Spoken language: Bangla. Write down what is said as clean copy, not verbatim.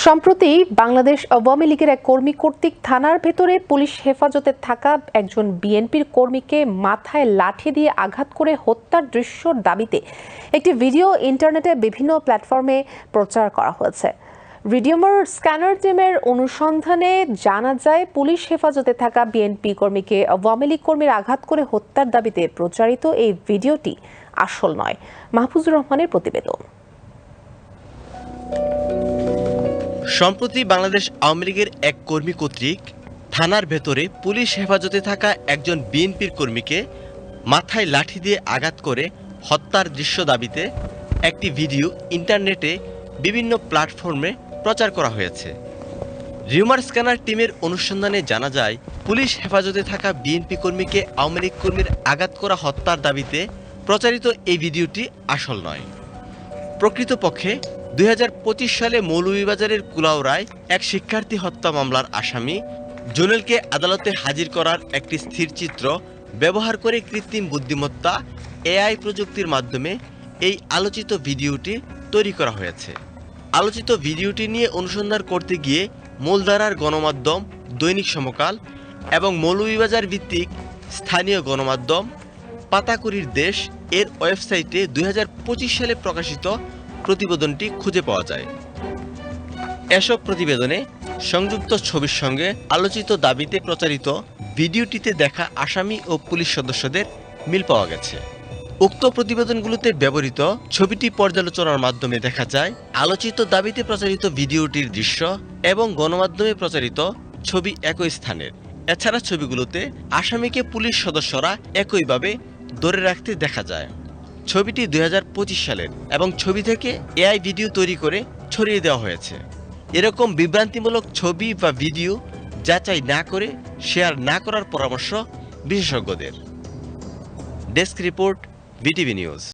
সম্প্রতি বাংলাদেশ আওয়ামী লীগের এক কর্মী কর্তৃক থানার ভেতরে পুলিশ হেফাজতে থাকা একজন বিএনপির কর্মীকে মাথায় লাঠি দিয়ে আঘাত করে হত্যার দৃশ্যর দাবিতে একটি ভিডিও ইন্টারনেটে বিভিন্ন প্ল্যাটফর্মে প্রচার করা হয়েছে। রিডিউমার স্ক্যানার টিমের অনুসন্ধানে জানা যায়, পুলিশ হেফাজতে থাকা বিএনপি কর্মীকে আওয়ামী লীগ কর্মীর আঘাত করে হত্যার দাবিতে প্রচারিত এই ভিডিওটি আসল নয়। মাহফুজুর রহমানের প্রতিবেদন। সম্প্রতি বাংলাদেশ আওয়ামী লীগের এক কর্মী কর্তৃক থানার ভেতরে পুলিশ হেফাজতে থাকা একজন বিএনপির কর্মীকে মাথায় লাঠি দিয়ে আঘাত করে হত্যার দৃশ্য দাবিতে একটি ভিডিও ইন্টারনেটে বিভিন্ন প্ল্যাটফর্মে প্রচার করা হয়েছে। রিউমার স্ক্যানার টিমের অনুসন্ধানে জানা যায়, পুলিশ হেফাজতে থাকা বিএনপি কর্মীকে আওয়ামী লীগ কর্মীর আঘাত করা হত্যার দাবিতে প্রচারিত এই ভিডিওটি আসল নয়। প্রকৃতপক্ষে 2025 সালে মৌলভীবাজারের কুলাউড়ায় এক শিক্ষার্থী হত্যা মামলার আসামি জুনেলকে আদালতে হাজির করার একটি স্থিরচিত্র ব্যবহার করে কৃত্রিম বুদ্ধিমত্তা এআই প্রযুক্তির মাধ্যমে এই আলোচিত ভিডিওটি তৈরি করা হয়েছে। আলোচিত ভিডিওটি নিয়ে অনুসন্ধান করতে গিয়ে মূলধারার গণমাধ্যম দৈনিক সমকাল এবং মৌলভীবাজার ভিত্তিক স্থানীয় গণমাধ্যম পাতাকুড়ির দেশ এর ওয়েবসাইটে 2025 সালে প্রকাশিত প্রতিবেদনটি খুঁজে পাওয়া যায়। এসব প্রতিবেদনে সংযুক্ত ছবির সঙ্গে আলোচিত দাবিতে প্রচারিত ভিডিওটিতে দেখা আসামি ও পুলিশ সদস্যদের মিল পাওয়া গেছে। উক্ত প্রতিবেদনগুলোতে ব্যবহৃত ছবিটি পর্যালোচনার মাধ্যমে দেখা যায়, আলোচিত দাবিতে প্রচারিত ভিডিওটির দৃশ্য এবং গণমাধ্যমে প্রচারিত ছবি একই স্থানের। এছাড়া ছবিগুলোতে আসামিকে পুলিশ সদস্যরা একইভাবে ধরে রাখতে দেখা যায়। ছবিটি 2025 সালের এবং ছবি থেকে এআই ভিডিও তৈরি করে ছড়িয়ে দেওয়া হয়েছে। এরকম বিভ্রান্তিমূলক ছবি বা ভিডিও যাচাই না করে শেয়ার না করার পরামর্শ বিশেষজ্ঞদের। Desk report, BTV news.